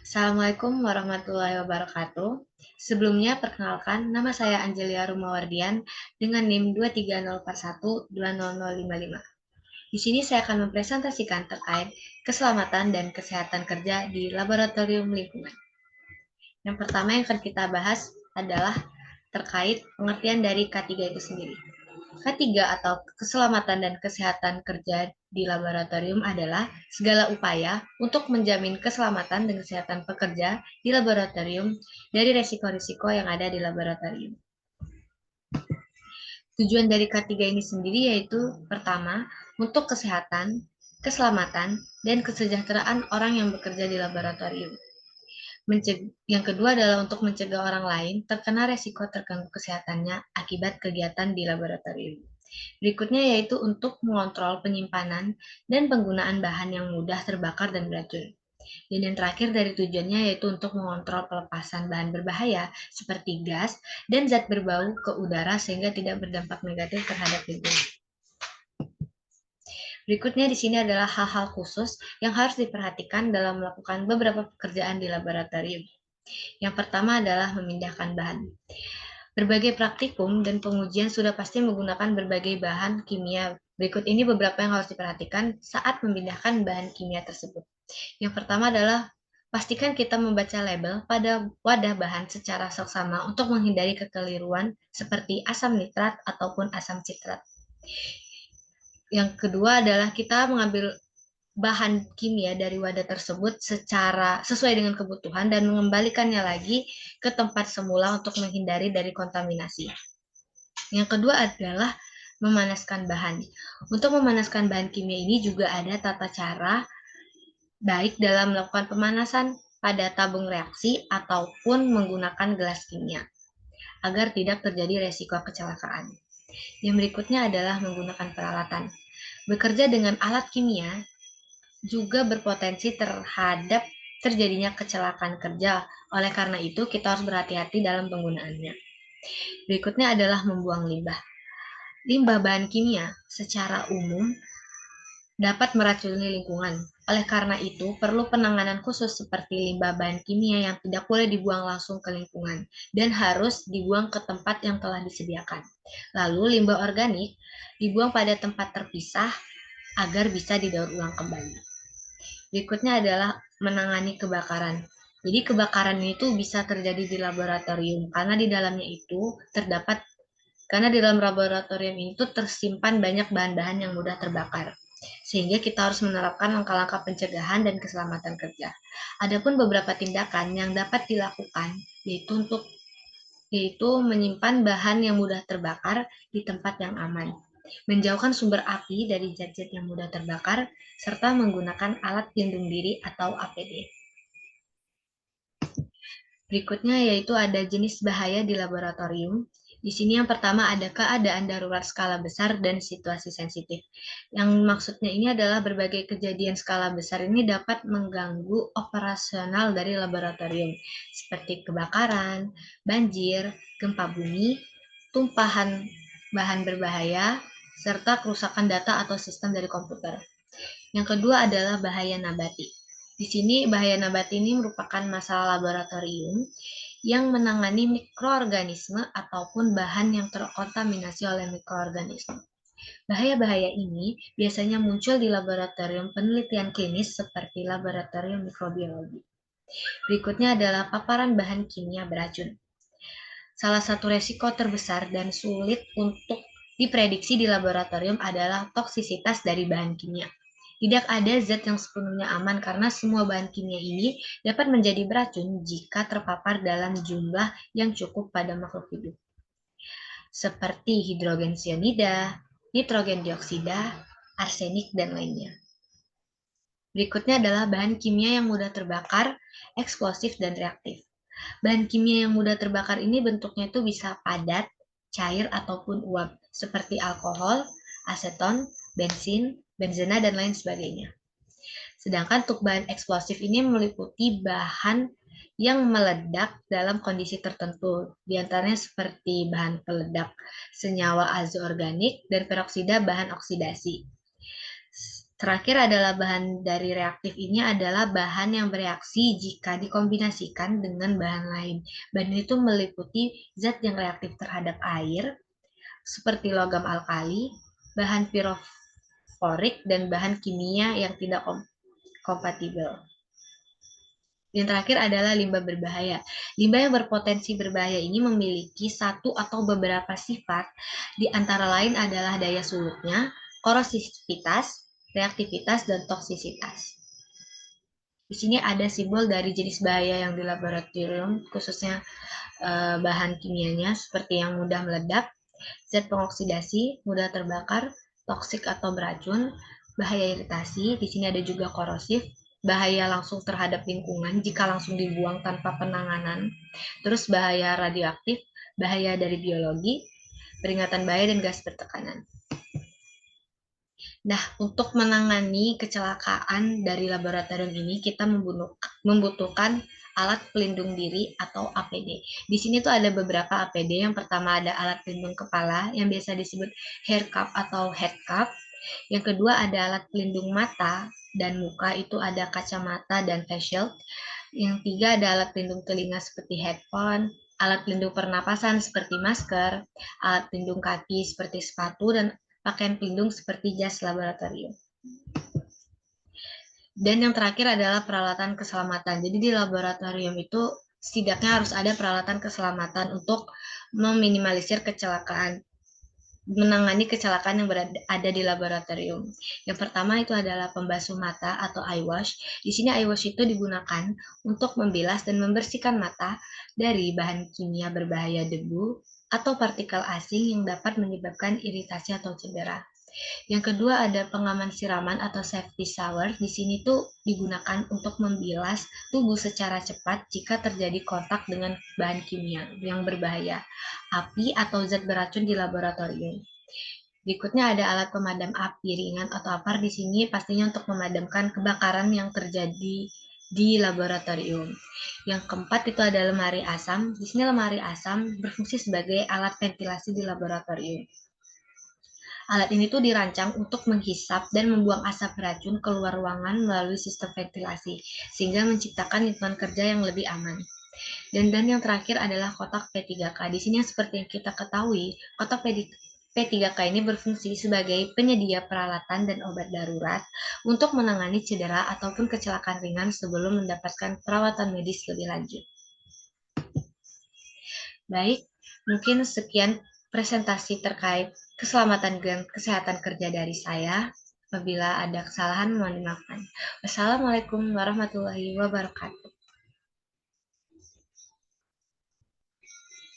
Assalamualaikum warahmatullahi wabarakatuh. Sebelumnya, perkenalkan, nama saya Angelia Rumawardian dengan NIM 23041200055. Di sini saya akan mempresentasikan terkait keselamatan dan kesehatan kerja di laboratorium lingkungan. Yang pertama yang akan kita bahas adalah terkait pengertian dari K3 itu sendiri. K3 atau keselamatan dan kesehatan kerja di laboratorium adalah segala upaya untuk menjamin keselamatan dan kesehatan pekerja di laboratorium dari resiko-risiko yang ada di laboratorium. Tujuan dari K3 ini sendiri yaitu pertama, untuk kesehatan, keselamatan, dan kesejahteraan orang yang bekerja di laboratorium. Yang kedua adalah untuk mencegah orang lain terkena resiko terganggu kesehatannya akibat kegiatan di laboratorium. Berikutnya yaitu untuk mengontrol penyimpanan dan penggunaan bahan yang mudah terbakar dan beracun. Dan yang terakhir dari tujuannya yaitu untuk mengontrol pelepasan bahan berbahaya seperti gas dan zat berbau ke udara sehingga tidak berdampak negatif terhadap lingkungan. Berikutnya di sini adalah hal-hal khusus yang harus diperhatikan dalam melakukan beberapa pekerjaan di laboratorium. Yang pertama adalah memindahkan bahan. Berbagai praktikum dan pengujian sudah pasti menggunakan berbagai bahan kimia. Berikut ini beberapa yang harus diperhatikan saat memindahkan bahan kimia tersebut. Yang pertama adalah pastikan kita membaca label pada wadah bahan secara seksama untuk menghindari kekeliruan seperti asam nitrat ataupun asam citrat. Yang kedua adalah kita mengambil bahan kimia dari wadah tersebut secara sesuai dengan kebutuhan dan mengembalikannya lagi ke tempat semula untuk menghindari dari kontaminasi. Yang kedua adalah memanaskan bahan. Untuk memanaskan bahan kimia ini juga ada tata cara baik dalam melakukan pemanasan pada tabung reaksi ataupun menggunakan gelas kimia agar tidak terjadi resiko kecelakaan. Yang berikutnya adalah menggunakan peralatan. Bekerja dengan alat kimia juga berpotensi terhadap terjadinya kecelakaan kerja. Oleh karena itu, kita harus berhati-hati dalam penggunaannya. Berikutnya adalah membuang limbah. Limbah bahan kimia secara umum dapat meracuni lingkungan. Oleh karena itu, perlu penanganan khusus seperti limbah bahan kimia yang tidak boleh dibuang langsung ke lingkungan dan harus dibuang ke tempat yang telah disediakan. Lalu, limbah organik dibuang pada tempat terpisah agar bisa didaur ulang kembali. Berikutnya adalah menangani kebakaran. Jadi kebakaran itu bisa terjadi di laboratorium karena di dalamnya itu karena di dalam laboratorium itu tersimpan banyak bahan-bahan yang mudah terbakar. Sehingga kita harus menerapkan langkah-langkah pencegahan dan keselamatan kerja. Adapun beberapa tindakan yang dapat dilakukan yaitu menyimpan bahan yang mudah terbakar di tempat yang aman, menjauhkan sumber api dari zat-zat yang mudah terbakar, serta menggunakan alat pelindung diri atau APD. Berikutnya yaitu ada jenis bahaya di laboratorium. Di sini yang pertama ada keadaan darurat skala besar dan situasi sensitif. Yang maksudnya ini adalah berbagai kejadian skala besar ini dapat mengganggu operasional dari laboratorium, seperti kebakaran, banjir, gempa bumi, tumpahan bahan berbahaya, serta kerusakan data atau sistem dari komputer. Yang kedua adalah bahaya nabati. Di sini bahaya nabati ini merupakan masalah laboratorium yang menangani mikroorganisme ataupun bahan yang terkontaminasi oleh mikroorganisme. Bahaya-bahaya ini biasanya muncul di laboratorium penelitian klinis seperti laboratorium mikrobiologi. Berikutnya adalah paparan bahan kimia beracun. Salah satu resiko terbesar dan sulit untuk diprediksi di laboratorium adalah toksisitas dari bahan kimia. Tidak ada zat yang sepenuhnya aman karena semua bahan kimia ini dapat menjadi beracun jika terpapar dalam jumlah yang cukup pada makhluk hidup, seperti hidrogen cyanida, nitrogen dioksida, arsenik, dan lainnya. Berikutnya adalah bahan kimia yang mudah terbakar, eksplosif, dan reaktif. Bahan kimia yang mudah terbakar ini bentuknya itu bisa padat, cair, ataupun uap, seperti alkohol, aseton, bensin, benzena, dan lain sebagainya. Sedangkan untuk bahan eksplosif ini meliputi bahan yang meledak dalam kondisi tertentu, diantaranya seperti bahan peledak senyawa azoorganik dan peroksida bahan oksidasi. Terakhir adalah bahan dari reaktif ini adalah bahan yang bereaksi jika dikombinasikan dengan bahan lain. Bahan itu meliputi zat yang reaktif terhadap air, seperti logam alkali, bahan pirofosforik, dan bahan kimia yang tidak kompatibel. Yang terakhir adalah limbah berbahaya. Limbah yang berpotensi berbahaya ini memiliki satu atau beberapa sifat, di antara lain adalah daya surutnya, korosivitas, reaktivitas, dan toksisitas. Di sini ada simbol dari jenis bahaya yang di laboratorium, khususnya bahan kimianya, seperti yang mudah meledak, zat pengoksidasi, mudah terbakar, toksik atau beracun, bahaya iritasi, di sini ada juga korosif, bahaya langsung terhadap lingkungan jika langsung dibuang tanpa penanganan, terus bahaya radioaktif, bahaya dari biologi, peringatan bahaya, dan gas bertekanan. Nah, untuk menangani kecelakaan dari laboratorium ini, kita membutuhkan alat pelindung diri atau APD. Di sini tuh ada beberapa APD. Yang pertama ada alat pelindung kepala yang biasa disebut hair cup atau head cup. Yang kedua ada alat pelindung mata dan muka, itu ada kacamata dan face shield. Yang tiga ada alat pelindung telinga seperti headphone, alat pelindung pernapasan seperti masker, alat pelindung kaki seperti sepatu, dan pakaian pelindung seperti jas laboratorium. Dan yang terakhir adalah peralatan keselamatan. Jadi di laboratorium itu setidaknya harus ada peralatan keselamatan untuk meminimalisir kecelakaan, menangani kecelakaan yang ada di laboratorium. Yang pertama itu adalah pembasuh mata atau eye wash. Di sini eye wash itu digunakan untuk membilas dan membersihkan mata dari bahan kimia berbahaya debu atau partikel asing yang dapat menyebabkan iritasi atau cedera. Yang kedua ada pengaman siraman atau safety shower. Di sini tuh digunakan untuk membilas tubuh secara cepat jika terjadi kontak dengan bahan kimia yang berbahaya, api atau zat beracun di laboratorium. Berikutnya ada alat pemadam api ringan atau APAR. Di sini pastinya untuk memadamkan kebakaran yang terjadi di laboratorium. Yang keempat itu ada lemari asam. Di sini lemari asam berfungsi sebagai alat ventilasi di laboratorium. Alat ini tuh dirancang untuk menghisap dan membuang asap beracun keluar ruangan melalui sistem ventilasi, sehingga menciptakan lingkungan kerja yang lebih aman. Dan yang terakhir adalah kotak P3K. Di sini seperti yang kita ketahui, kotak P3K ini berfungsi sebagai penyedia peralatan dan obat darurat untuk menangani cedera ataupun kecelakaan ringan sebelum mendapatkan perawatan medis lebih lanjut. Baik, mungkin sekian presentasi terkait keselamatan dan kesehatan kerja dari saya. Apabila ada kesalahan, mohon dimaafkan. Wassalamualaikum warahmatullahi wabarakatuh.